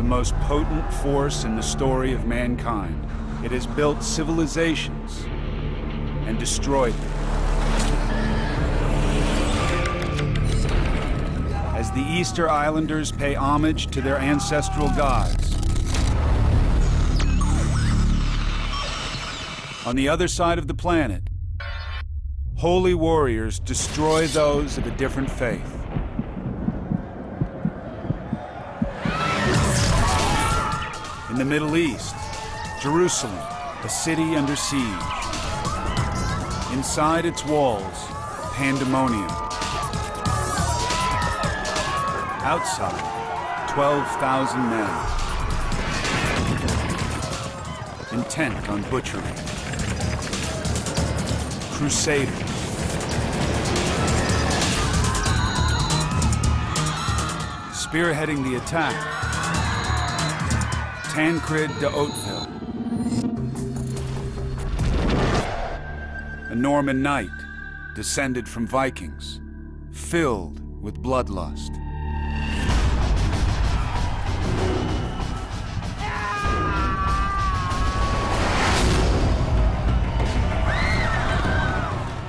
most potent force in the story of mankind. It has built civilizations and destroyed them. As the Easter Islanders pay homage to their ancestral gods, on the other side of the planet, holy warriors destroy those of a different faith. In the Middle East, Jerusalem, a city under siege. Inside its walls, pandemonium. Outside, 12,000 men, intent on butchery. Crusades. Spearheading the attack, Tancred de Hauteville, a Norman knight descended from Vikings, filled with bloodlust.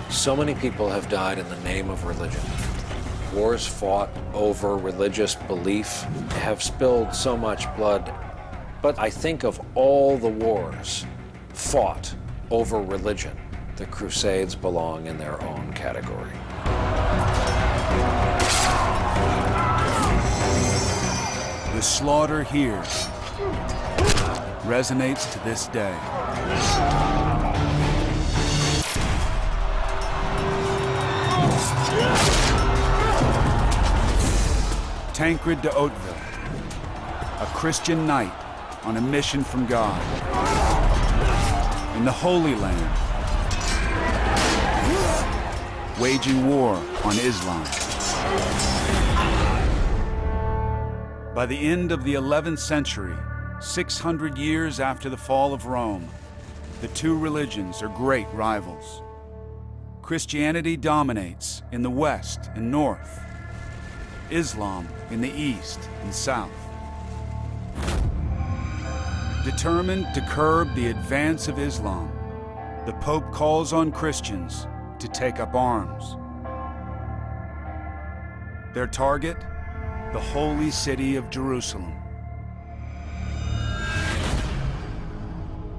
So many people have died in the name of religion. Wars fought over religious belief have spilled so much blood. But I think of all the wars fought over religion, the Crusades belong in their own category. The slaughter here resonates to this day. Tancred de Hauteville, a Christian knight on a mission from God in the Holy Land, waging war on Islam. By the end of the 11th century, 600 years after the fall of Rome, the two religions are great rivals. Christianity dominates in the west and north, Islam in the east and south. Determined to curb the advance of Islam, the Pope calls on Christians to take up arms. Their target, the holy city of Jerusalem.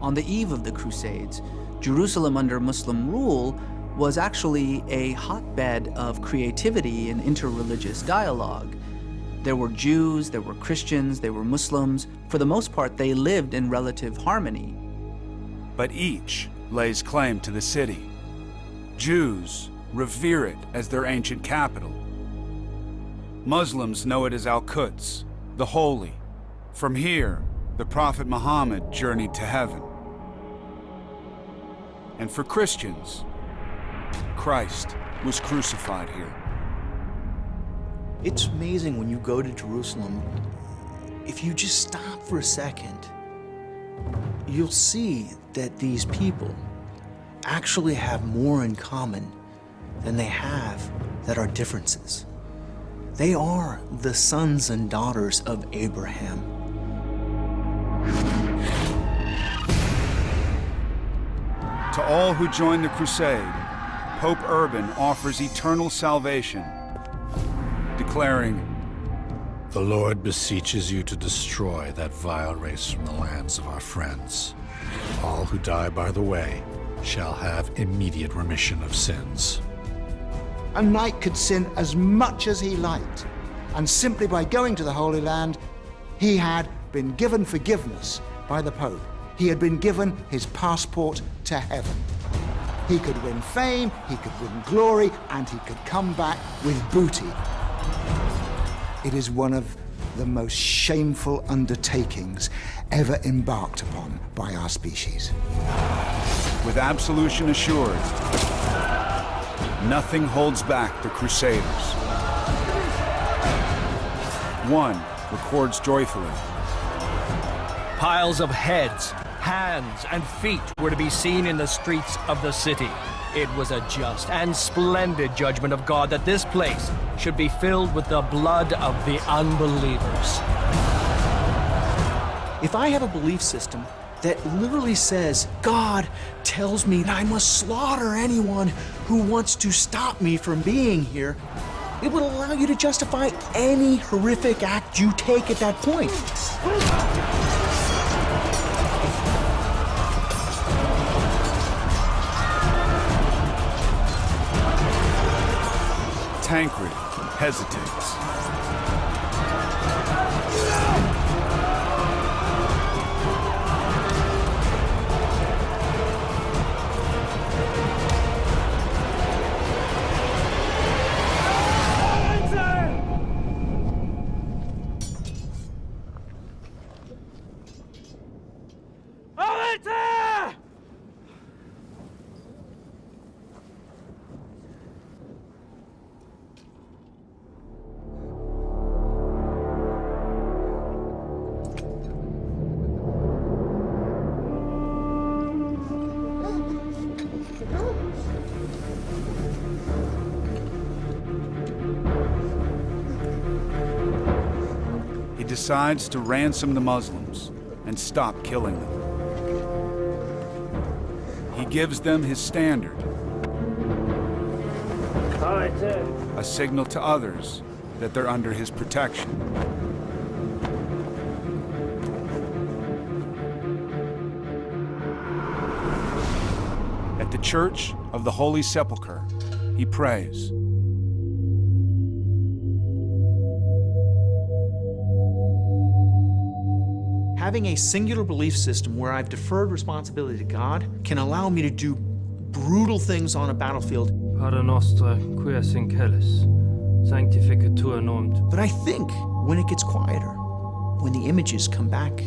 On the eve of the Crusades, Jerusalem under Muslim rule was actually a hotbed of creativity and interreligious dialogue. There were Jews, there were Christians, there were Muslims. For the most part, they lived in relative harmony. But each lays claim to the city. Jews revere it as their ancient capital. Muslims know it as Al-Quds, the holy. From here, the Prophet Muhammad journeyed to heaven. And for Christians, Christ was crucified here. It's amazing when you go to Jerusalem, if you just stop for a second, you'll see that these people actually have more in common than they have that are differences. They are the sons and daughters of Abraham. To all who join the crusade, Pope Urban offers eternal salvation, declaring, "The Lord beseeches you to destroy that vile race from the lands of our friends. All who die by the way shall have immediate remission of sins." A knight could sin as much as he liked, and simply by going to the Holy Land, he had been given forgiveness by the Pope. He had been given his passport to heaven. He could win fame, he could win glory, and he could come back with booty. It is one of the most shameful undertakings ever embarked upon by our species. with absolution assured, nothing holds back the Crusaders. One records joyfully. Piles of heads, hands, and feet were to be seen in the streets of the city. It was a just and splendid judgment of God that this place should be filled with the blood of the unbelievers. If I have a belief system that literally says, God tells me I must slaughter anyone who wants to stop me from being here, it would allow you to justify any horrific act you take at that point. Tancred hesitates. He decides to ransom the Muslims and stop killing them. He gives them his standard, a signal to others that they're under his protection. At the Church of the Holy Sepulchre, he prays. Having a singular belief system where I've deferred responsibility to God can allow me to do brutal things on a battlefield. Pater noster, qui es in celis, sanctificatur nomen. But I think when it gets quieter, when the images come back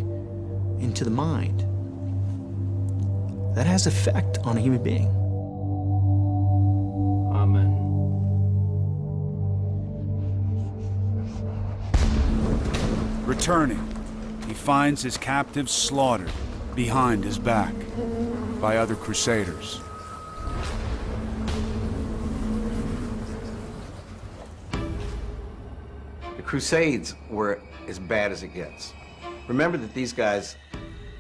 into the mind, that has effect on a human being. Amen. Returning, he finds his captives slaughtered behind his back by other crusaders. The Crusades were as bad as it gets. Remember that these guys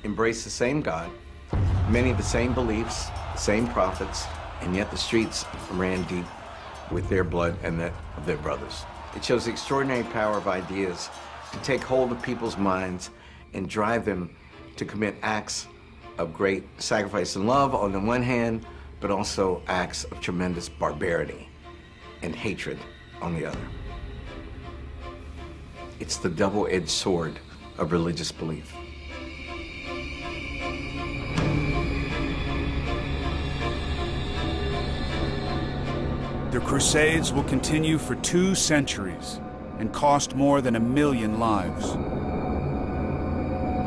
embraced the same God, many of the same beliefs, the same prophets, and yet the streets ran deep with their blood and that of their brothers. It shows the extraordinary power of ideas to take hold of people's minds and drive them to commit acts of great sacrifice and love on the one hand, but also acts of tremendous barbarity and hatred on the other. It's the double-edged sword of religious belief. The Crusades will continue for 2 centuries and cost more than 1 million lives.